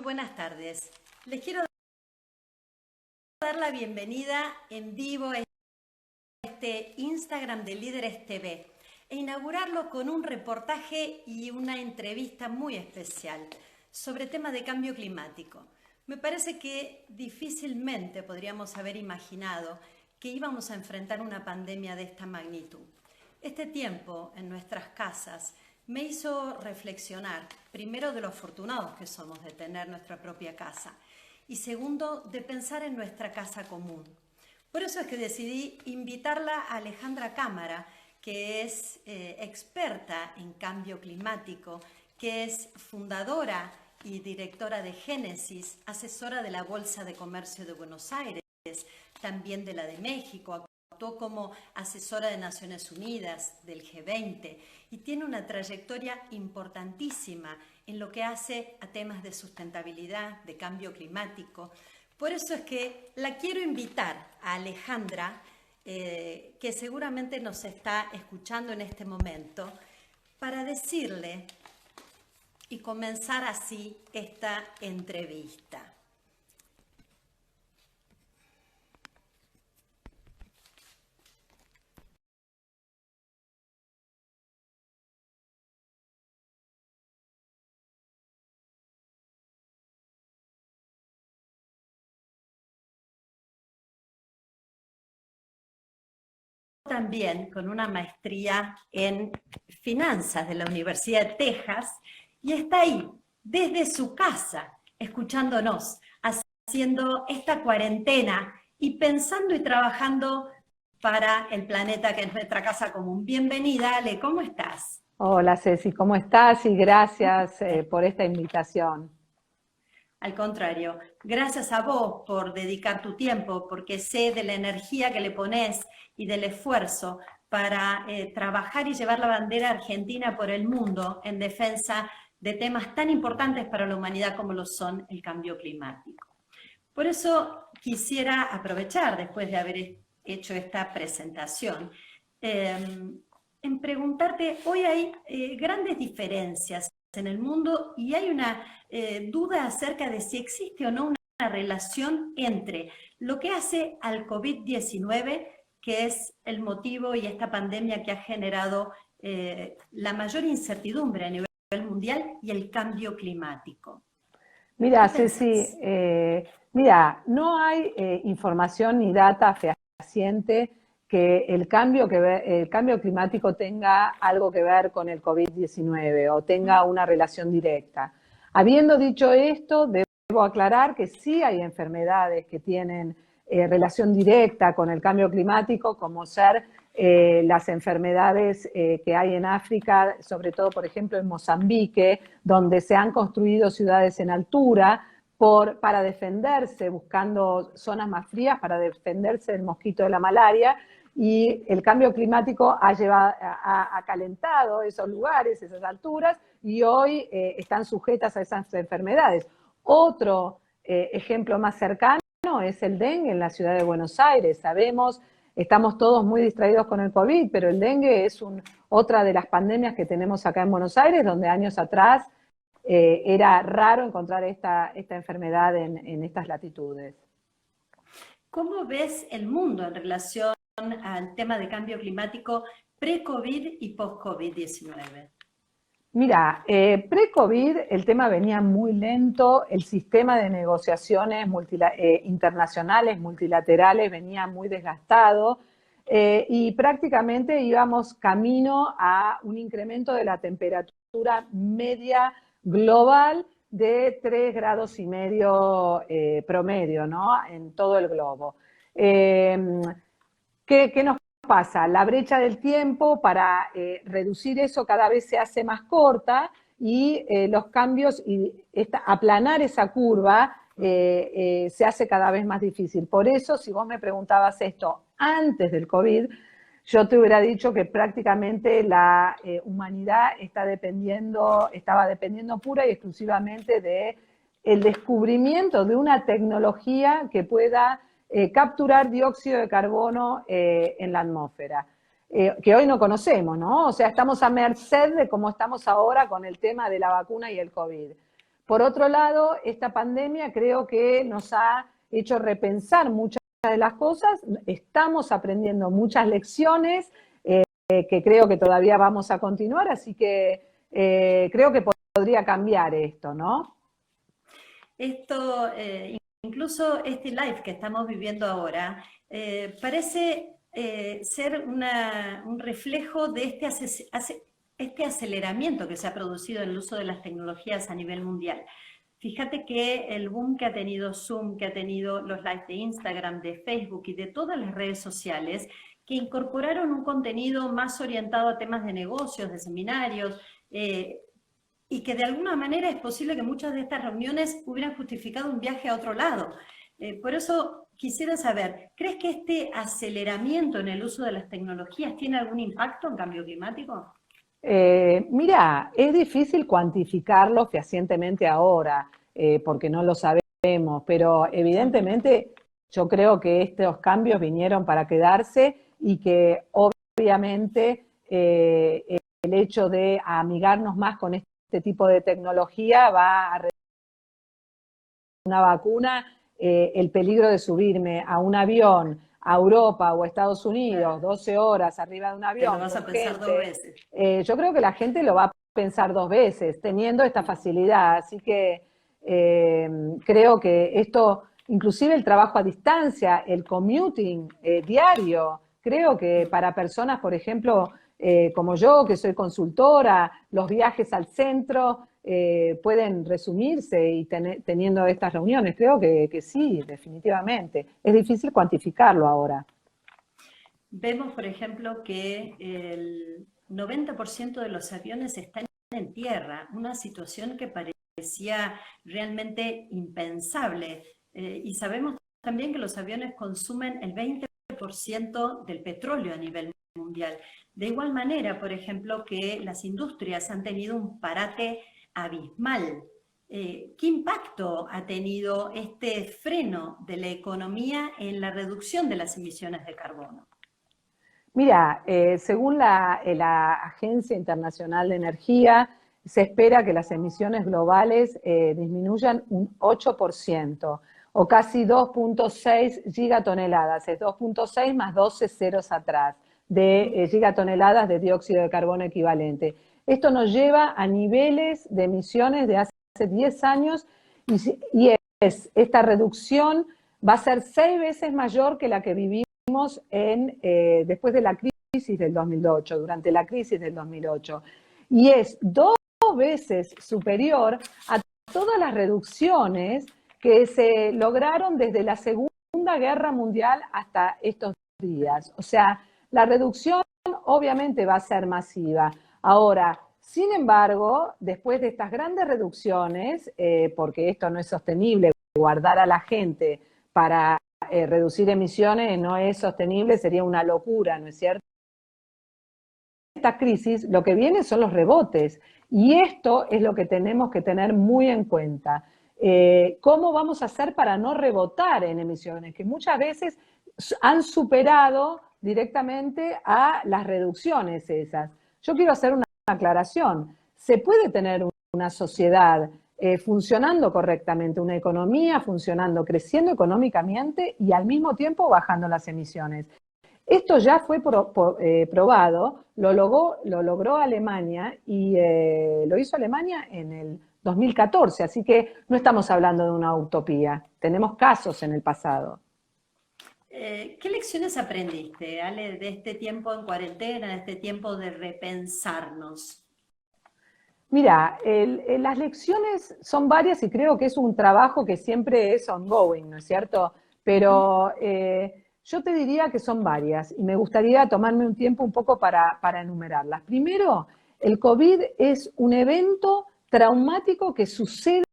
Buenas tardes. Les quiero dar la bienvenida en vivo a este Instagram de Líderes TV e inaugurarlo con un reportaje y una entrevista muy especial sobre tema de cambio climático. Me parece que difícilmente podríamos haber imaginado que íbamos a enfrentar una pandemia de esta magnitud. Este tiempo en nuestras casas me hizo reflexionar, primero, de lo afortunados que somos de tener nuestra propia casa y segundo, de pensar en nuestra casa común. Por eso es que decidí invitarla a Alejandra Cámara, que es experta en cambio climático, que es fundadora y directora de Génesis, asesora de la Bolsa de Comercio de Buenos Aires, también de la de México, actuó como asesora de Naciones Unidas, del G20 y tiene una trayectoria importantísima en lo que hace a temas de sustentabilidad, de cambio climático. Por eso es que la quiero invitar a Alejandra, que seguramente nos está escuchando en este momento, para decirle y comenzar así esta entrevista. También con una maestría en finanzas de la Universidad de Texas y está ahí, desde su casa, escuchándonos, haciendo esta cuarentena y pensando y trabajando para el planeta que es nuestra casa común. Bienvenida, Ale, ¿cómo estás? Hola Ceci, ¿cómo estás? Y gracias por esta invitación. Al contrario, gracias a vos por dedicar tu tiempo, porque sé de la energía que le pones y del esfuerzo para trabajar y llevar la bandera argentina por el mundo en defensa de temas tan importantes para la humanidad como lo son el cambio climático. Por eso quisiera aprovechar, después de haber hecho esta presentación, en preguntarte, hoy hay grandes diferencias en el mundo y hay una duda acerca de si existe o no una relación entre lo que hace al COVID-19, que es el motivo y esta pandemia que ha generado la mayor incertidumbre a nivel mundial, y el cambio climático. Mira, ¿Qué Ceci, pensás? no hay información ni data fehaciente que el cambio climático tenga algo que ver con el COVID-19 o tenga una relación directa. Habiendo dicho esto, debo aclarar que sí hay enfermedades que tienen relación directa con el cambio climático, como ser las enfermedades que hay en África, sobre todo, por ejemplo, en Mozambique, donde se han construido ciudades en altura para defenderse, buscando zonas más frías, para defenderse del mosquito de la malaria, y el cambio climático ha calentado esos lugares, esas alturas, y hoy están sujetas a esas enfermedades. Otro ejemplo más cercano es el dengue en la ciudad de Buenos Aires. Sabemos, estamos todos muy distraídos con el COVID, pero el dengue es otra de las pandemias que tenemos acá en Buenos Aires, donde años atrás era raro encontrar esta enfermedad en estas latitudes. ¿Cómo ves el mundo en relación al tema de cambio climático pre-COVID y post-COVID-19? Mira, pre-COVID el tema venía muy lento, el sistema de negociaciones internacionales, multilaterales, venía muy desgastado y prácticamente íbamos camino a un incremento de la temperatura media global de 3,5 grados promedio, ¿no? En todo el globo. ¿Qué nos pasa? La brecha del tiempo para reducir eso cada vez se hace más corta y los cambios y aplanar esa curva se hace cada vez más difícil. Por eso, si vos me preguntabas esto antes del COVID, yo te hubiera dicho que prácticamente la humanidad estaba dependiendo pura y exclusivamente del descubrimiento de una tecnología que pueda capturar dióxido de carbono en la atmósfera, que hoy no conocemos, ¿no? O sea, estamos a merced de cómo estamos ahora con el tema de la vacuna y el COVID. Por otro lado, esta pandemia creo que nos ha hecho repensar muchas de las cosas, estamos aprendiendo muchas lecciones que creo que todavía vamos a continuar, así que creo que podría cambiar esto, ¿no? Esto, incluso este live que estamos viviendo ahora, parece ser un reflejo de este aceleramiento que se ha producido en el uso de las tecnologías a nivel mundial. Fíjate que el boom que ha tenido Zoom, que ha tenido los lives de Instagram, de Facebook y de todas las redes sociales, que incorporaron un contenido más orientado a temas de negocios, de seminarios, y que de alguna manera es posible que muchas de estas reuniones hubieran justificado un viaje a otro lado. Por eso quisiera saber, ¿crees que este aceleramiento en el uso de las tecnologías tiene algún impacto en cambio climático? Mira, es difícil cuantificarlo fehacientemente ahora, porque no lo sabemos, pero evidentemente yo creo que estos cambios vinieron para quedarse y que obviamente el hecho de amigarnos más con este tipo de tecnología va a reducir una vacuna, el peligro de subirme a un avión a Europa o a Estados Unidos, 12 horas arriba de un Te lo avión vas a con pensar gente, dos veces. yo creo que la gente lo va a pensar dos veces, teniendo esta facilidad. Así que creo que esto, inclusive el trabajo a distancia, el commuting diario, creo que para personas, por ejemplo, como yo, que soy consultora, los viajes al centro pueden resumirse y teniendo estas reuniones. Creo que sí, definitivamente. Es difícil cuantificarlo ahora. Vemos, por ejemplo, que el 90% de los aviones están en tierra, una situación que parecía realmente impensable. Y sabemos también que los aviones consumen el 20% del petróleo a nivel mundial. De igual manera, por ejemplo, que las industrias han tenido un parate abismal. ¿Qué impacto ha tenido este freno de la economía en la reducción de las emisiones de carbono? Mira, según la Agencia Internacional de Energía, se espera que las emisiones globales disminuyan un 8%, o casi 2.6 gigatoneladas, es 2.6 más 12 ceros atrás, de gigatoneladas de dióxido de carbono equivalente. Esto nos lleva a niveles de emisiones de hace 10 años y esta reducción va a ser 6 veces mayor que la que vivimos después de la crisis del 2008, durante la crisis del 2008. Y es 2 veces superior a todas las reducciones que se lograron desde la Segunda Guerra Mundial hasta estos días. O sea, la reducción obviamente va a ser masiva. Ahora, sin embargo, después de estas grandes reducciones, porque esto no es sostenible, guardar a la gente para reducir emisiones no es sostenible, sería una locura, ¿no es cierto? Esta crisis, lo que viene son los rebotes, y esto es lo que tenemos que tener muy en cuenta. ¿Cómo vamos a hacer para no rebotar en emisiones? Que muchas veces han superado directamente a las reducciones esas. Yo quiero hacer una aclaración. Se puede tener una sociedad funcionando correctamente, una economía funcionando, creciendo económicamente y al mismo tiempo bajando las emisiones. Esto ya fue probado, lo logró Alemania y lo hizo Alemania en el 2014, así que no estamos hablando de una utopía, tenemos casos en el pasado. ¿Qué lecciones aprendiste, Ale, de este tiempo en cuarentena, de este tiempo de repensarnos? Mira, las lecciones son varias y creo que es un trabajo que siempre es ongoing, ¿no es cierto? Pero yo te diría que son varias y me gustaría tomarme un tiempo un poco para enumerarlas. Primero, el COVID es un evento traumático que sucede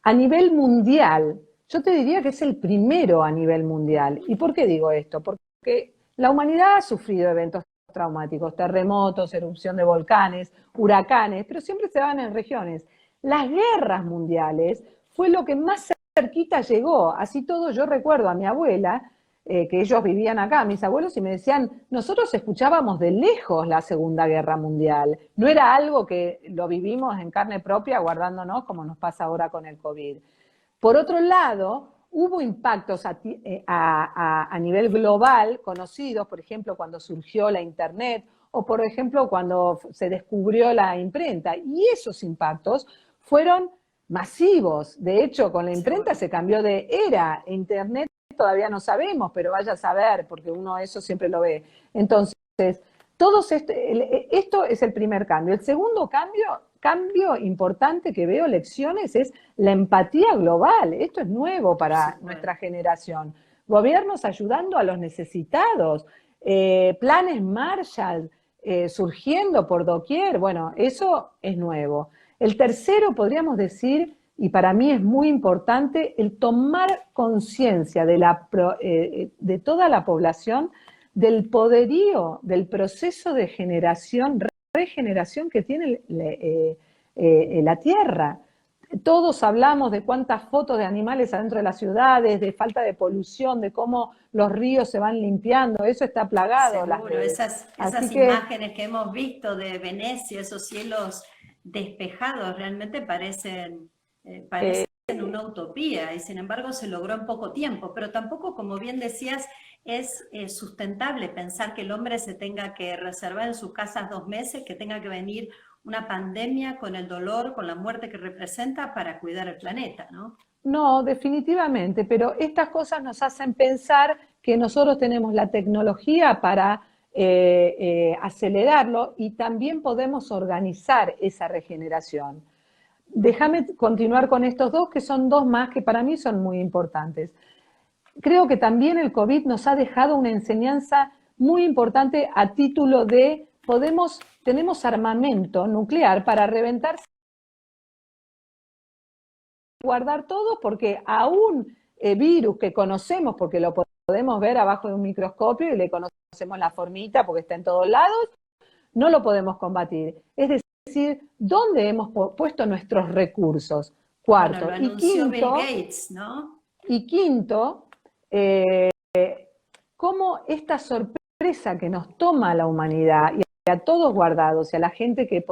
a nivel mundial. Yo te diría que es el primero a nivel mundial. ¿Y por qué digo esto? Porque la humanidad ha sufrido eventos traumáticos, terremotos, erupción de volcanes, huracanes, pero siempre se dan en regiones. Las guerras mundiales fue lo que más cerquita llegó. Así todo, yo recuerdo a mi abuela, que ellos vivían acá, mis abuelos, y me decían, nosotros escuchábamos de lejos la Segunda Guerra Mundial, no era algo que lo vivimos en carne propia guardándonos como nos pasa ahora con el COVID. Por otro lado, hubo impactos a nivel global conocidos, por ejemplo, cuando surgió la Internet o, por ejemplo, cuando se descubrió la imprenta. Y esos impactos fueron masivos. De hecho, con la imprenta se cambió de era. Internet todavía no sabemos, pero vaya a saber, porque uno eso siempre lo ve. Entonces, esto es el primer cambio. El segundo cambio importante que veo, lecciones, es la empatía global. Esto es nuevo para nuestra generación. Gobiernos ayudando a los necesitados, planes Marshall surgiendo por doquier. Bueno, eso es nuevo. El tercero, podríamos decir, y para mí es muy importante, el tomar conciencia de toda la población del poderío, del proceso de regeneración que tiene la Tierra. Todos hablamos de cuántas fotos de animales adentro de las ciudades, de falta de polución, de cómo los ríos se van limpiando, eso está plagado. Seguro, esas imágenes que hemos visto de Venecia, esos cielos despejados, realmente parecen una utopía, y sin embargo se logró en poco tiempo, pero tampoco, como bien decías, es sustentable pensar que el hombre se tenga que reservar en sus casas 2 meses, que tenga que venir una pandemia con el dolor, con la muerte que representa para cuidar el planeta, ¿no? No, definitivamente, pero estas cosas nos hacen pensar que nosotros tenemos la tecnología para acelerarlo y también podemos organizar esa regeneración. Déjame continuar con estos dos, que son dos más que para mí son muy importantes. Creo que también el COVID nos ha dejado una enseñanza muy importante a título de tenemos armamento nuclear para reventar, guardar todo, porque a un virus que conocemos, porque lo podemos ver abajo de un microscopio y le conocemos la formita porque está en todos lados, no lo podemos combatir. Es decir, ¿dónde hemos puesto nuestros recursos? Cuarto. Bueno, lo anunció Bill Gates, ¿no? Y quinto, cómo esta sorpresa que nos toma a la humanidad y a todos guardados, y a la gente que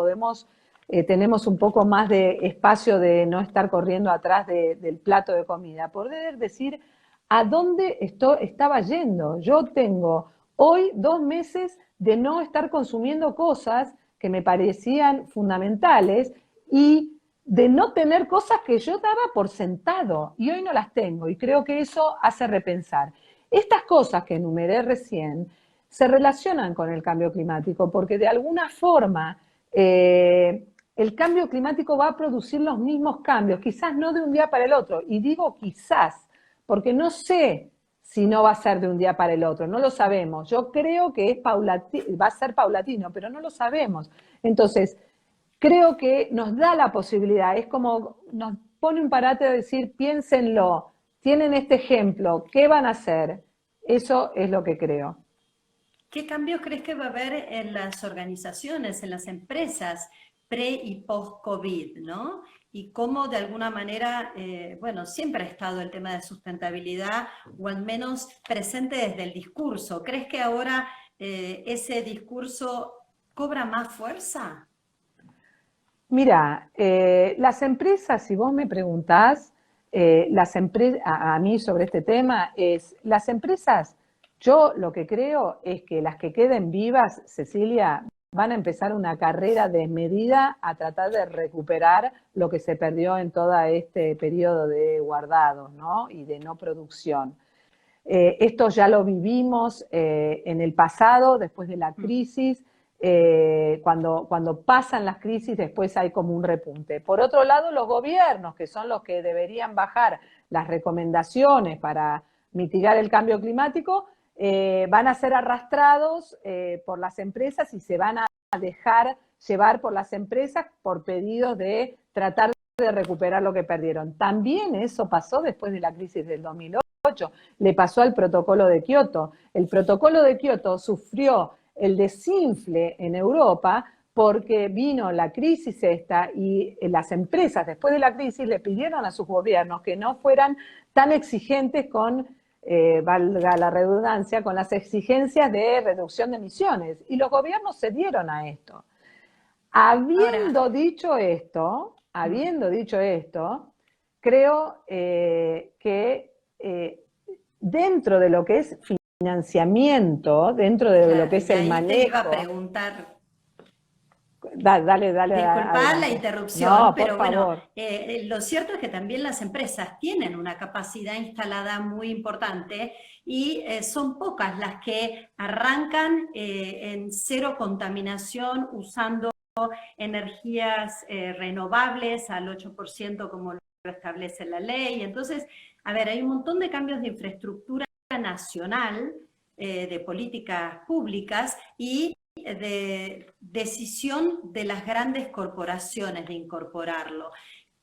tenemos un poco más de espacio de no estar corriendo atrás del plato de comida, poder decir a dónde estaba yendo. Yo tengo hoy 2 meses de no estar consumiendo cosas que me parecían fundamentales y de no tener cosas que yo daba por sentado, y hoy no las tengo, y creo que eso hace repensar. Estas cosas que enumeré recién se relacionan con el cambio climático, porque de alguna forma el cambio climático va a producir los mismos cambios, quizás no de un día para el otro, y digo quizás, porque no sé si no va a ser de un día para el otro, no lo sabemos. Yo creo que va a ser paulatino, pero no lo sabemos. Entonces, creo que nos da la posibilidad, es como nos pone un parate de decir, piénsenlo, tienen este ejemplo, ¿qué van a hacer? Eso es lo que creo. ¿Qué cambios crees que va a haber en las organizaciones, en las empresas, pre y post-COVID, ¿no? Y cómo de alguna manera, bueno, siempre ha estado el tema de sustentabilidad, o al menos presente desde el discurso. ¿Crees que ahora ese discurso cobra más fuerza? Mira, las empresas, si vos me preguntás, a mí sobre este tema, las empresas, yo lo que creo es que las que queden vivas, Cecilia, van a empezar una carrera desmedida a tratar de recuperar lo que se perdió en todo este periodo de guardados, ¿no? Y de no producción. Esto ya lo vivimos en el pasado, después de la crisis. Cuando pasan las crisis, después hay como un repunte. Por otro lado, los gobiernos, que son los que deberían bajar las recomendaciones para mitigar el cambio climático, van a ser arrastrados por las empresas y se van a dejar llevar por las empresas por pedidos de tratar de recuperar lo que perdieron. También eso pasó después de la crisis del 2008, le pasó al protocolo de Kioto. El protocolo de Kioto sufrió el desinfle en Europa porque vino la crisis esta y las empresas después de la crisis le pidieron a sus gobiernos que no fueran tan exigentes con valga la redundancia, con las exigencias de reducción de emisiones. Y los gobiernos se dieron a esto. Habiendo dicho esto, creo que dentro de lo que es financiamiento, dentro de lo que es el manejo... Te iba a preguntar... Dale. Disculpad la interrupción, no, pero bueno, lo cierto es que también las empresas tienen una capacidad instalada muy importante y son pocas las que arrancan en cero contaminación usando energías renovables al 8% como lo establece la ley. Entonces, a ver, hay un montón de cambios de infraestructura nacional, de políticas públicas y de decisión de las grandes corporaciones de incorporarlo.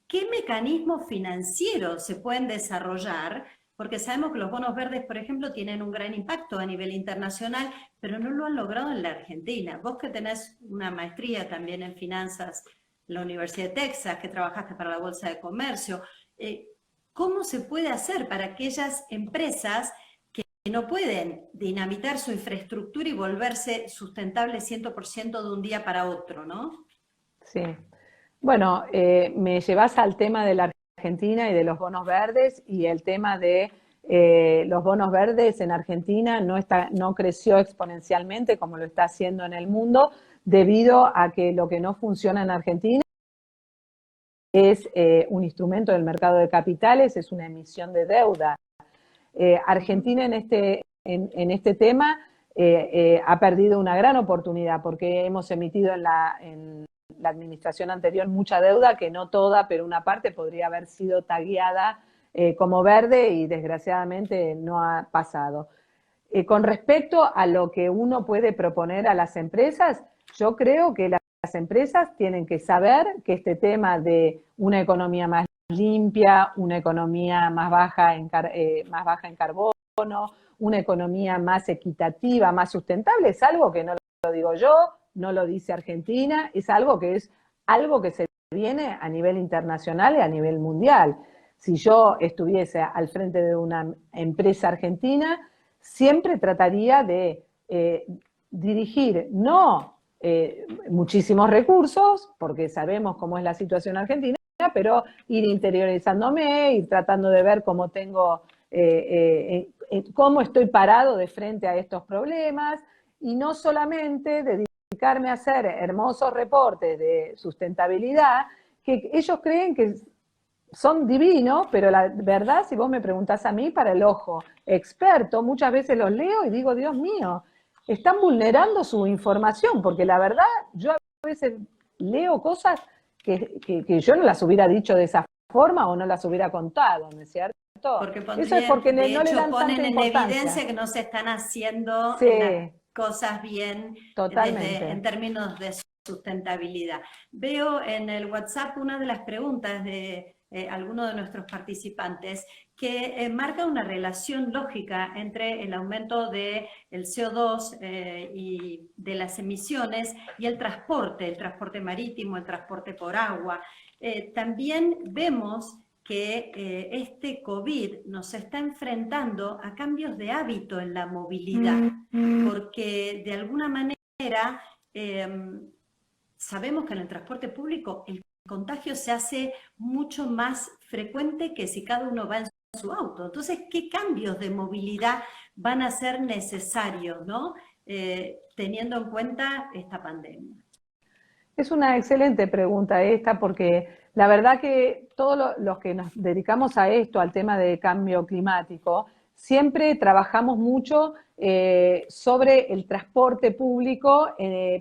¿Qué mecanismos financieros se pueden desarrollar? Porque sabemos que los bonos verdes, por ejemplo, tienen un gran impacto a nivel internacional, pero no lo han logrado en la Argentina. Vos que tenés una maestría también en finanzas en la Universidad de Texas, que trabajaste para la Bolsa de Comercio, ¿cómo se puede hacer para aquellas empresas que no pueden dinamitar su infraestructura y volverse sustentables 100% de un día para otro, ¿no? Sí. Bueno, me llevas al tema de la Argentina y de los bonos verdes, y el tema de los bonos verdes en Argentina no creció exponencialmente como lo está haciendo en el mundo, debido a que lo que no funciona en Argentina es un instrumento del mercado de capitales, es una emisión de deuda. Argentina en este tema ha perdido una gran oportunidad, porque hemos emitido en la administración anterior mucha deuda, que no toda, pero una parte podría haber sido tagueada como verde, y desgraciadamente no ha pasado. Con respecto a lo que uno puede proponer a las empresas, yo creo que las empresas tienen que saber que este tema de una economía más limpia, una economía más baja en carbono, una economía más equitativa, más sustentable, es algo que no lo digo yo, no lo dice Argentina, es algo que se viene a nivel internacional y a nivel mundial. Si yo estuviese al frente de una empresa argentina, siempre trataría de dirigir no muchísimos recursos, porque sabemos cómo es la situación argentina, pero ir interiorizándome, ir tratando de ver cómo cómo estoy parado de frente a estos problemas, y no solamente dedicarme a hacer hermosos reportes de sustentabilidad, que ellos creen que son divinos, pero la verdad, si vos me preguntás a mí, para el ojo experto, muchas veces los leo y digo, Dios mío, están vulnerando su información, porque la verdad, yo a veces leo cosas que yo no las hubiera dicho de esa forma o no las hubiera contado, ¿no es cierto? Porque eso es porque de no hecho le dan ponen tanta en importancia. evidencia que no se están haciendo Sí, las cosas bien en términos de sustentabilidad. Veo en el WhatsApp una de las preguntas de alguno de nuestros participantes que marca una relación lógica entre el aumento del CO2 y de las emisiones y el transporte marítimo, el transporte por agua. También vemos que este COVID nos está enfrentando a cambios de hábito en la movilidad, porque de alguna manera sabemos que en el transporte público el contagio se hace mucho más frecuente que si cada uno va en su auto. Entonces, ¿qué cambios de movilidad van a ser necesarios, ¿no? Teniendo en cuenta esta pandemia? Es una excelente pregunta esta, porque la verdad que todos los que nos dedicamos a esto, al tema de cambio climático, siempre trabajamos mucho sobre el transporte público,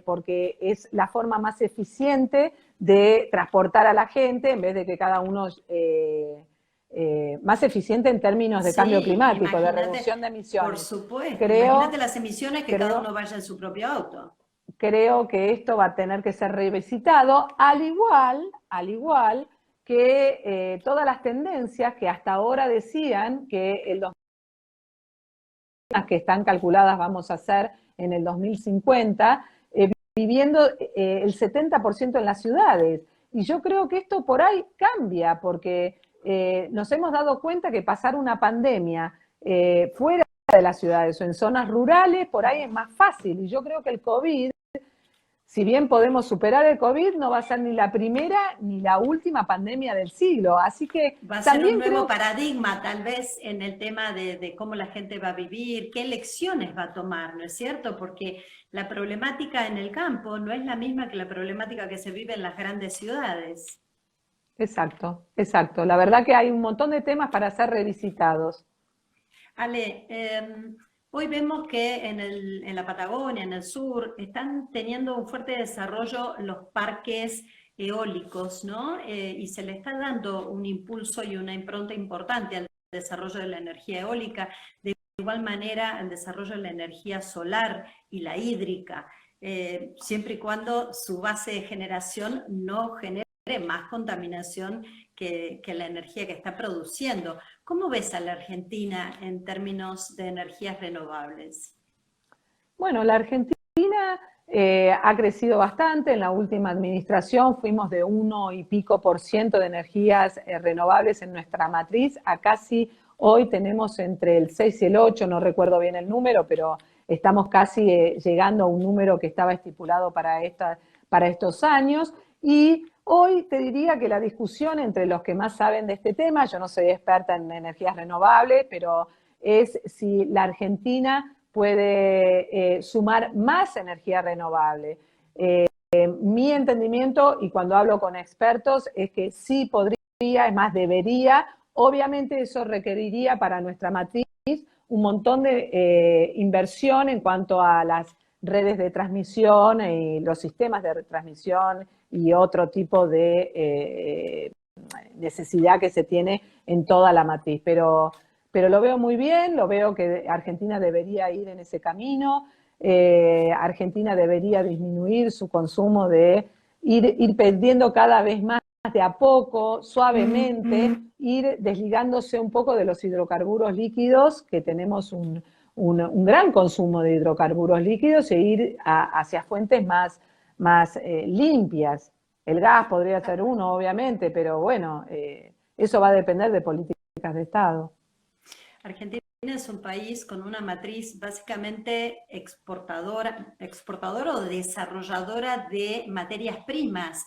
porque es la forma más eficiente de transportar a la gente, en vez de que cada uno... más eficiente en términos de cambio climático, de reducción de emisiones. Por supuesto, imagínate las emisiones que cada uno vaya en su propio auto. Creo que esto va a tener que ser revisitado, al igual que todas las tendencias que hasta ahora decían que que están calculadas vamos a hacer en el 2050, viviendo el 70% en las ciudades. Y yo creo que esto por ahí cambia, porque nos hemos dado cuenta que pasar una pandemia fuera de las ciudades o en zonas rurales, por ahí es más fácil. Y yo creo que el COVID, si bien podemos superar el COVID, no va a ser ni la primera ni la última pandemia del siglo. Así que va a ser también un nuevo creo... paradigma, tal vez, en el tema de cómo la gente va a vivir, qué elecciones va a tomar, ¿no es cierto? Porque la problemática en el campo no es la misma que la problemática que se vive en las grandes ciudades. Exacto, exacto. La verdad que hay un montón de temas para ser revisitados. Ale, hoy vemos que en la Patagonia, en el sur, están teniendo un fuerte desarrollo los parques eólicos, ¿no? Y se le está dando un impulso y una impronta importante al desarrollo de la energía eólica, de igual manera al desarrollo de la energía solar y la hídrica, siempre y cuando su base de generación no genere más contaminación que la energía que está produciendo. ¿Cómo ves a la Argentina en términos de energías renovables? Bueno, la Argentina ha crecido bastante. En la última administración fuimos de 1 y pico% de energías renovables en nuestra matriz a casi hoy tenemos entre el 6 y el 8, no recuerdo bien el número, pero estamos casi llegando a un número que estaba estipulado para estos años. Y hoy te diría que la discusión entre los que más saben de este tema, yo no soy experta en energías renovables, pero es si la Argentina puede sumar más energía renovable. Mi entendimiento, y cuando hablo con expertos, es que sí podría, es más, debería. Obviamente eso requeriría para nuestra matriz un montón de inversión en cuanto a las redes de transmisión y los sistemas de transmisión y otro tipo de necesidad que se tiene en toda la matriz. Pero lo veo muy bien, lo veo que Argentina debería ir en ese camino. Argentina debería disminuir su consumo de ir perdiendo cada vez más de a poco, suavemente, ir desligándose un poco de los hidrocarburos líquidos, que tenemos un gran consumo de hidrocarburos líquidos, e ir hacia fuentes más limpias. El gas podría ser uno, obviamente, pero bueno, eso va a depender de políticas de Estado. Argentina es un país con una matriz básicamente exportadora o desarrolladora de materias primas,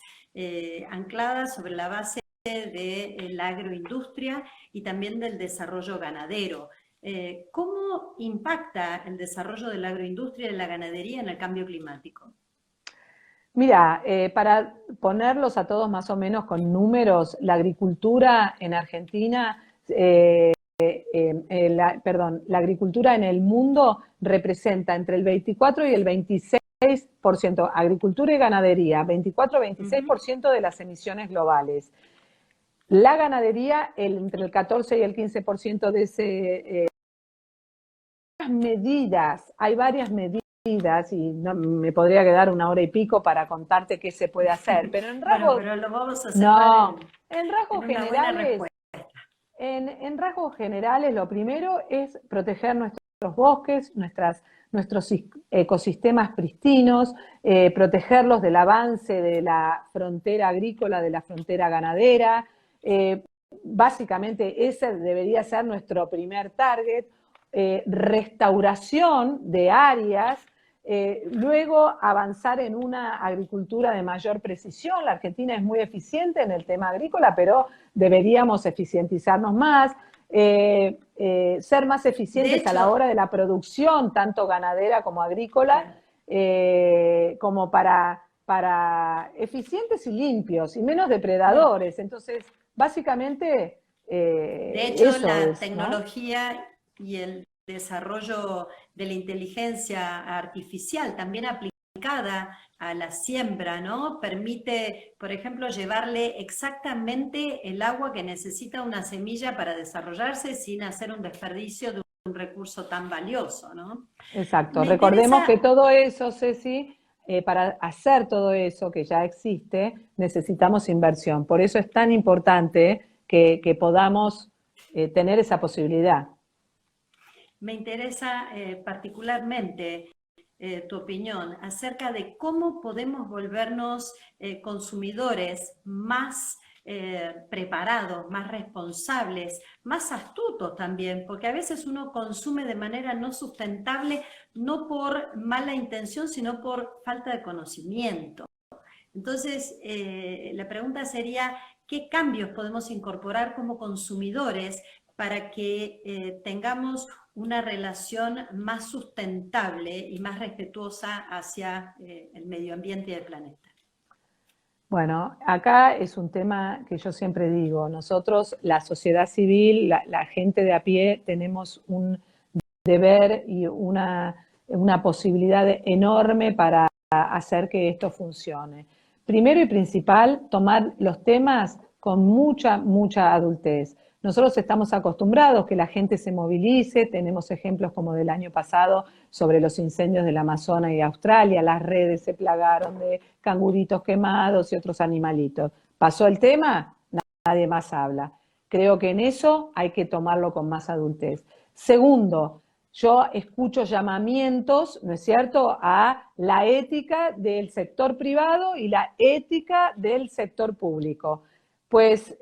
ancladas sobre la base de la agroindustria y también del desarrollo ganadero. ¿Cómo impacta el desarrollo de la agroindustria y de la ganadería en el cambio climático? Mira, para ponerlos a todos más o menos con números, la agricultura en Argentina, la agricultura en el mundo representa entre el 24 y el 26%, agricultura y ganadería, 24-26% de las emisiones globales. La ganadería, entre el 14 y el 15% de ese... hay varias medidas y no, me podría quedar 1 hora y pico para contarte qué se puede hacer, pero en rasgos... Bueno, pero lo vamos a centrar en rasgos en una buena generales... respuesta. En rasgos generales, lo primero es proteger nuestros bosques, nuestros ecosistemas pristinos, protegerlos del avance de la frontera agrícola, de la frontera ganadera. Básicamente ese debería ser nuestro primer target. Restauración de áreas, luego avanzar en una agricultura de mayor precisión. La Argentina es muy eficiente en el tema agrícola, pero deberíamos eficientizarnos más, ser más eficientes a la hora de la producción, tanto ganadera como agrícola, como para eficientes y limpios y menos depredadores. Entonces, básicamente, de hecho, eso la es, tecnología, ¿no?, y el desarrollo de la inteligencia artificial también aplicada a la siembra, ¿no?, permite, por ejemplo, llevarle exactamente el agua que necesita una semilla para desarrollarse sin hacer un desperdicio de un recurso tan valioso, ¿no? Exacto. Recordemos que todo eso, Ceci, para hacer todo eso que ya existe, necesitamos inversión. Por eso es tan importante que podamos tener esa posibilidad. Me interesa particularmente tu opinión acerca de cómo podemos volvernos consumidores más preparados, más responsables, más astutos también, porque a veces uno consume de manera no sustentable, no por mala intención, sino por falta de conocimiento. Entonces, la pregunta sería, ¿qué cambios podemos incorporar como consumidores para que tengamos una relación más sustentable y más respetuosa hacia el medio ambiente y el planeta? Bueno, acá es un tema que yo siempre digo, nosotros, la sociedad civil, la gente de a pie, tenemos un deber y una posibilidad enorme para hacer que esto funcione. Primero y principal, tomar los temas con mucha adultez. Nosotros estamos acostumbrados que la gente se movilice, tenemos ejemplos como del año pasado sobre los incendios del Amazonas y Australia, las redes se plagaron de canguritos quemados y otros animalitos. ¿Pasó el tema? Nadie más habla. Creo que en eso hay que tomarlo con más adultez. Segundo, yo escucho llamamientos, ¿no es cierto?, a la ética del sector privado y la ética del sector público. Pues,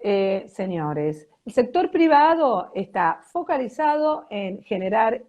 señores, el sector privado está focalizado en generar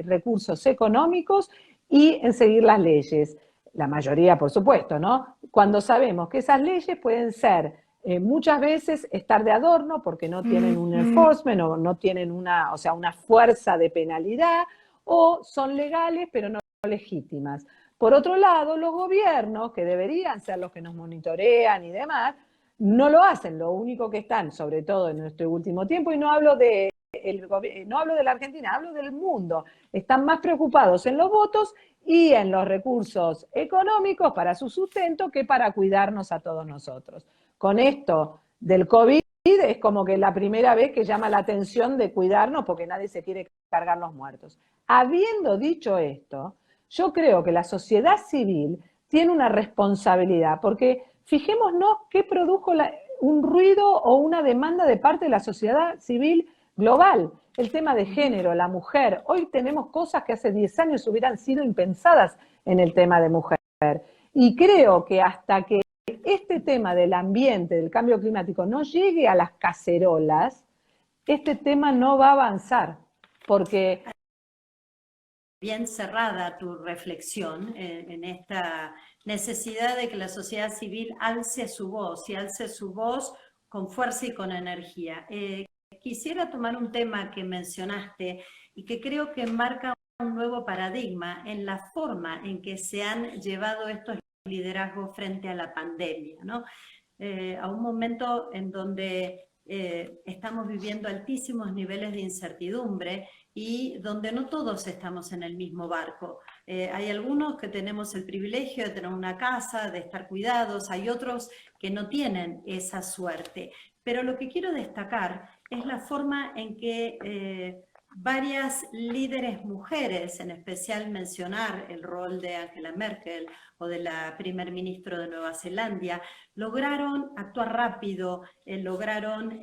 recursos económicos y en seguir las leyes. La mayoría, por supuesto, ¿no? Cuando sabemos que esas leyes pueden ser muchas veces estar de adorno porque no tienen un enforcement o no tienen una fuerza de penalidad, o son legales pero no legítimas. Por otro lado, los gobiernos, que deberían ser los que nos monitorean y demás, no lo hacen. Lo único que están, sobre todo en nuestro último tiempo, y no hablo de la Argentina, hablo del mundo, están más preocupados en los votos y en los recursos económicos para su sustento que para cuidarnos a todos nosotros. Con esto del COVID es como que la primera vez que llama la atención de cuidarnos porque nadie se quiere cargar los muertos. Habiendo dicho esto, yo creo que la sociedad civil tiene una responsabilidad, porque fijémonos qué produjo un ruido o una demanda de parte de la sociedad civil global. El tema de género, la mujer. Hoy tenemos cosas que hace 10 años hubieran sido impensadas en el tema de mujer. Y creo que hasta que este tema del ambiente, del cambio climático, no llegue a las cacerolas, este tema no va a avanzar, porque... Bien cerrada tu reflexión en esta necesidad de que la sociedad civil alce su voz y alce su voz con fuerza y con energía. Quisiera tomar un tema que mencionaste y que creo que marca un nuevo paradigma en la forma en que se han llevado estos liderazgos frente a la pandemia, ¿no? A un momento en donde estamos viviendo altísimos niveles de incertidumbre y donde no todos estamos en el mismo barco. Hay algunos que tenemos el privilegio de tener una casa, de estar cuidados, hay otros que no tienen esa suerte. Pero lo que quiero destacar es la forma en que varias líderes mujeres, en especial mencionar el rol de Angela Merkel o de la primer ministro de Nueva Zelanda, lograron actuar rápido, lograron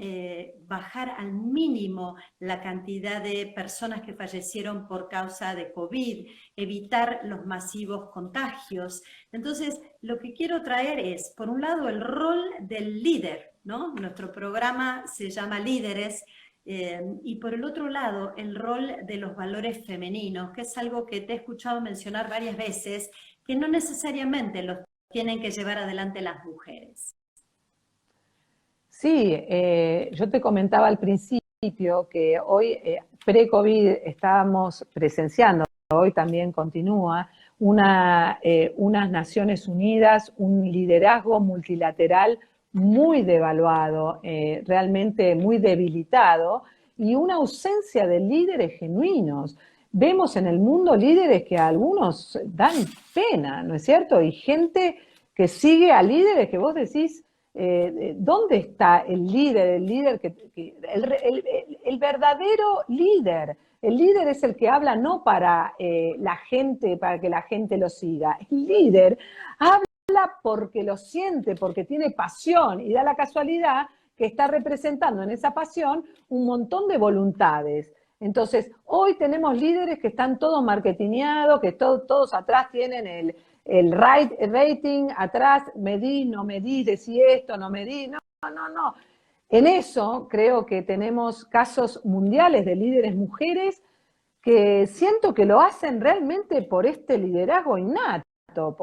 bajar al mínimo la cantidad de personas que fallecieron por causa de COVID, evitar los masivos contagios. Entonces, lo que quiero traer es, por un lado, el rol del líder, ¿no? Nuestro programa se llama Líderes, y por el otro lado, el rol de los valores femeninos, que es algo que te he escuchado mencionar varias veces, que no necesariamente los tienen que llevar adelante las mujeres. Sí, yo te comentaba al principio que hoy, pre-COVID, estábamos presenciando, hoy también continúa, unas Naciones Unidas, un liderazgo multilateral muy devaluado, realmente muy debilitado, y una ausencia de líderes genuinos. Vemos en el mundo líderes que a algunos dan pena, ¿no es cierto? Y gente que sigue a líderes que vos decís, ¿dónde está el líder? El verdadero líder. El líder es el que habla no para la gente, para que la gente lo siga. El líder habla porque lo siente, porque tiene pasión, y da la casualidad que está representando en esa pasión un montón de voluntades. Entonces, hoy tenemos líderes que están todos marketingados, que todos atrás tienen el rating, atrás medí, no medí, decí esto, no medí, no, no, no. En eso creo que tenemos casos mundiales de líderes mujeres que siento que lo hacen realmente por este liderazgo innato,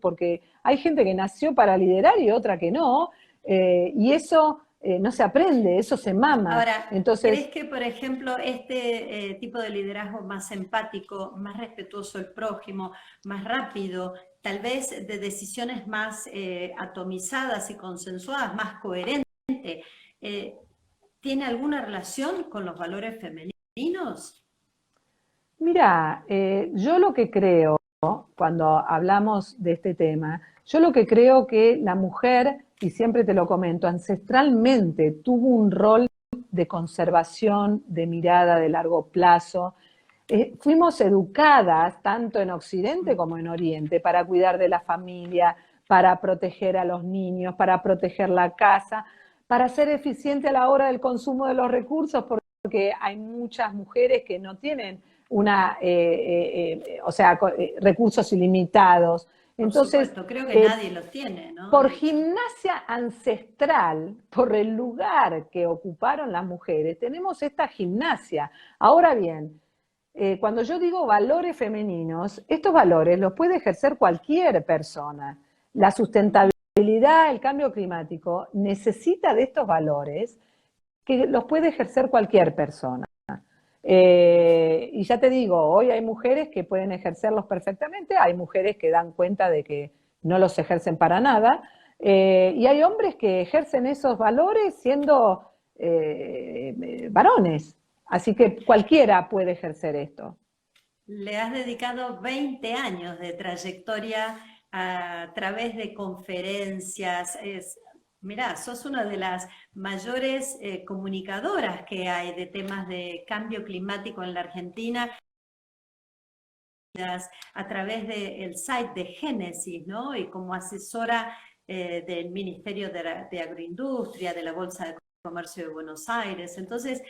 porque hay gente que nació para liderar y otra que no, y eso no se aprende, eso se mama. Ahora, Entonces, ¿crees que, por ejemplo, este tipo de liderazgo más empático, más respetuoso del prójimo, más rápido, tal vez de decisiones más atomizadas y consensuadas, más coherente, eh, tiene alguna relación con los valores femeninos? mira, yo lo que creo, cuando hablamos de este tema, yo lo que creo que la mujer, y siempre te lo comento, ancestralmente tuvo un rol de conservación, de mirada de largo plazo. Fuimos educadas, tanto en Occidente como en Oriente, para cuidar de la familia, para proteger a los niños, para proteger la casa, para ser eficiente a la hora del consumo de los recursos, porque hay muchas mujeres que no tienen recursos ilimitados. Por Entonces, supuesto, creo que nadie los tiene, ¿no? por De hecho. gimnasia ancestral, por el lugar que ocuparon las mujeres, tenemos esta gimnasia. Ahora bien, cuando yo digo valores femeninos, estos valores los puede ejercer cualquier persona. La sustentabilidad, el cambio climático, necesita de estos valores que los puede ejercer cualquier persona. Y ya te digo, hoy hay mujeres que pueden ejercerlos perfectamente, hay mujeres que dan cuenta de que no los ejercen para nada, y hay hombres que ejercen esos valores siendo varones. Así que cualquiera puede ejercer esto. Le has dedicado 20 años de trayectoria a través de conferencias. Mirá, sos una de las mayores comunicadoras que hay de temas de cambio climático en la Argentina a través del site de Génesis, ¿no? Y como asesora del Ministerio de Agroindustria, de la Bolsa de Comercio de Buenos Aires. Entonces,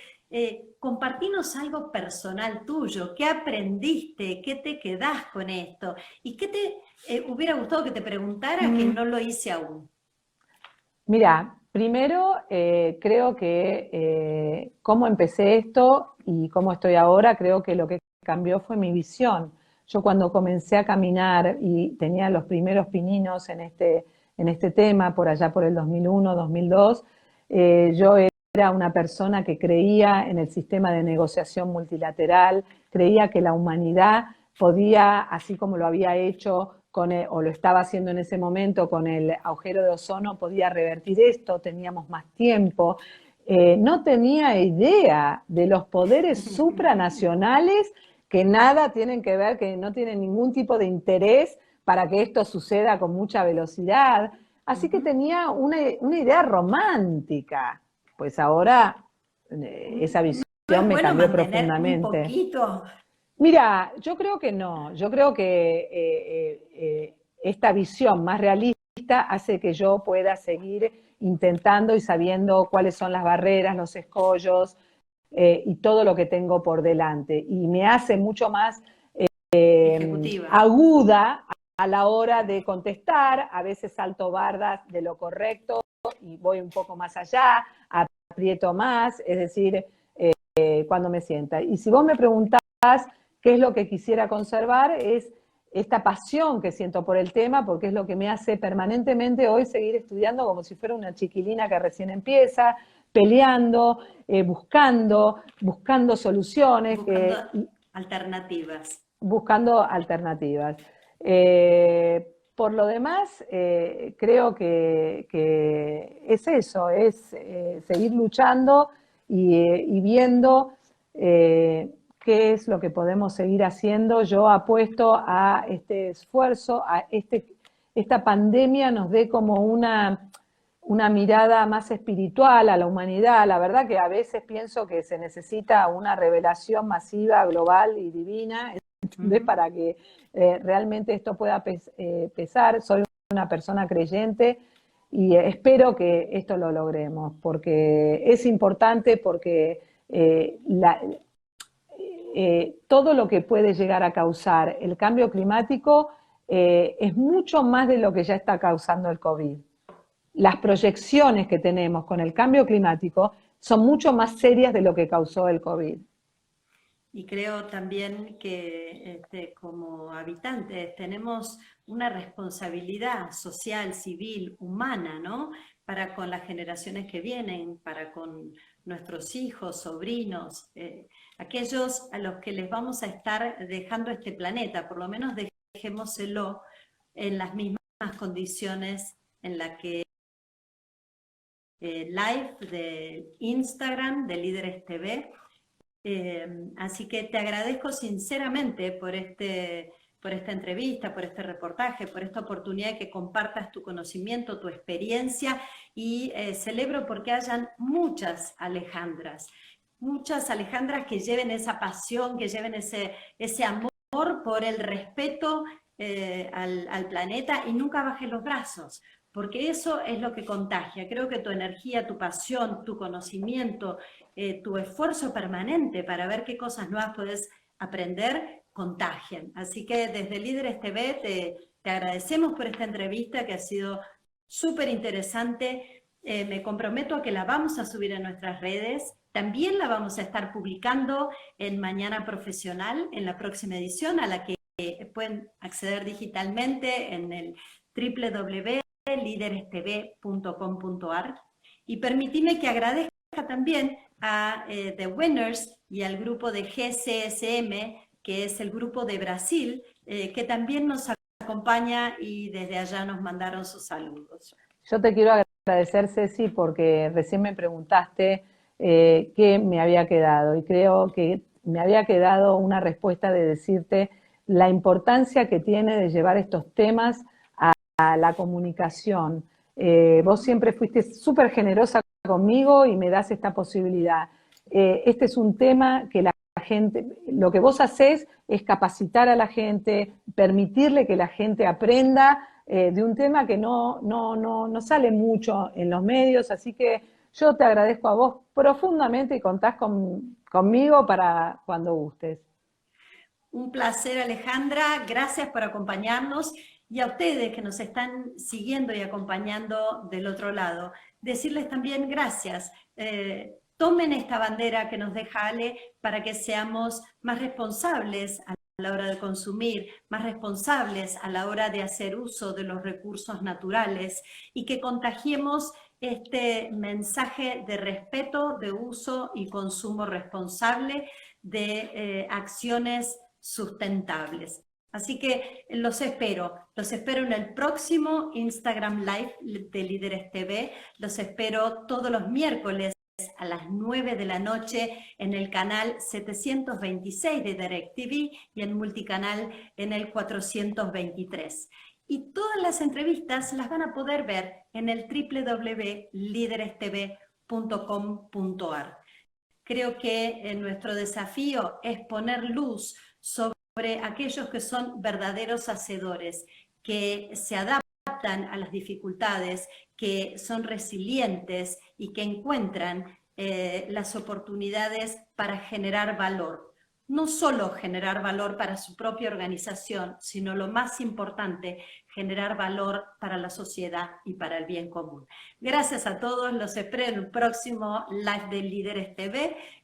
compartinos algo personal tuyo. ¿Qué aprendiste? ¿Qué te quedás con esto? ¿Y qué te hubiera gustado que te preguntara que no lo hice aún? Mira, primero creo que cómo empecé esto y cómo estoy ahora, creo que lo que cambió fue mi visión. Yo cuando comencé a caminar y tenía los primeros pininos en este tema, por allá por el 2001, 2002, yo era una persona que creía en el sistema de negociación multilateral, creía que la humanidad podía, así como lo había hecho o lo estaba haciendo en ese momento con el agujero de ozono, podía revertir esto, teníamos más tiempo. No tenía idea de los poderes supranacionales que nada tienen que ver, que no tienen ningún tipo de interés para que esto suceda con mucha velocidad. Así que tenía una idea romántica. Pues ahora esa visión ¿No es me bueno cambió mantener un profundamente. poquito? Mira, yo creo que no, yo creo que esta visión más realista hace que yo pueda seguir intentando y sabiendo cuáles son las barreras, los escollos y todo lo que tengo por delante. Y me hace mucho más Ejecutiva. aguda a la hora de contestar, a veces salto bardas de lo correcto y voy un poco más allá, aprieto más, es decir, cuando me sienta. Y si vos me preguntás qué es lo que quisiera conservar, es esta pasión que siento por el tema, porque es lo que me hace permanentemente hoy seguir estudiando como si fuera una chiquilina que recién empieza, peleando, buscando soluciones. Buscando alternativas. Buscando alternativas. Por lo demás, creo que es eso, es seguir luchando y viendo qué es lo que podemos seguir haciendo. Yo apuesto a este esfuerzo, esta pandemia nos dé como una mirada más espiritual a la humanidad. La verdad que a veces pienso que se necesita una revelación masiva, global y divina, ¿entendés? Para que realmente esto pueda pesar. Soy una persona creyente y espero que esto lo logremos, porque es importante, porque todo lo que puede llegar a causar el cambio climático es mucho más de lo que ya está causando el COVID. las proyecciones que tenemos con el cambio climático son mucho más serias de lo que causó el COVID. Y creo también que como habitantes tenemos una responsabilidad social, civil, humana, ¿no? Para con las generaciones que vienen, para con nuestros hijos, sobrinos, aquellos a los que les vamos a estar dejando este planeta, por lo menos dejémoselo en las mismas condiciones en las que live de Instagram de Líderes TV. Así que te agradezco sinceramente por esta entrevista, por este reportaje, por esta oportunidad de que compartas tu conocimiento, tu experiencia, y celebro porque hayan muchas Alejandras que lleven esa pasión, que lleven ese amor por el respeto al planeta, y nunca bajes los brazos, porque eso es lo que contagia. Creo que tu energía, tu pasión, tu conocimiento, tu esfuerzo permanente para ver qué cosas nuevas puedes aprender, contagian. Así que desde Líderes TV te agradecemos por esta entrevista que ha sido súper interesante. Me comprometo a que la vamos a subir en nuestras redes. También la vamos a estar publicando en Mañana Profesional, en la próxima edición, a la que pueden acceder digitalmente en el www.liderestv.com.ar. Y permitime que agradezca también a The Winners y al grupo de GCSM, que es el grupo de Brasil, que también nos acompaña y desde allá nos mandaron sus saludos. Yo te quiero agradecer, Ceci, porque recién me preguntaste qué me había quedado, y creo que me había quedado una respuesta de decirte la importancia que tiene de llevar estos temas a la comunicación. Vos siempre fuiste súper generosa conmigo y me das esta posibilidad. Este es un tema que la gente, lo que vos hacés es capacitar a la gente, permitirle que la gente aprenda de un tema que no sale mucho en los medios, así que yo te agradezco a vos profundamente y contás conmigo para cuando gustes. Un placer, Alejandra, gracias por acompañarnos, y a ustedes que nos están siguiendo y acompañando del otro lado, decirles también gracias. Tomen esta bandera que nos deja Ale para que seamos más responsables a la hora de consumir, más responsables a la hora de hacer uso de los recursos naturales, y que contagiemos este mensaje de respeto, de uso y consumo responsable, de acciones sustentables. Así que los espero en el próximo Instagram Live de Líderes TV, los espero todos los miércoles a las 9 de la noche en el canal 726 de DirecTV y en multicanal en el 423. Y todas las entrevistas las van a poder ver en el www.liderestv.com.ar. Creo que nuestro desafío es poner luz sobre aquellos que son verdaderos hacedores, que se adaptan a las dificultades, que son resilientes y que encuentran las oportunidades para generar valor. No solo generar valor para su propia organización, sino lo más importante, generar valor para la sociedad y para el bien común. Gracias a todos, los espero en el próximo Live de Líderes TV.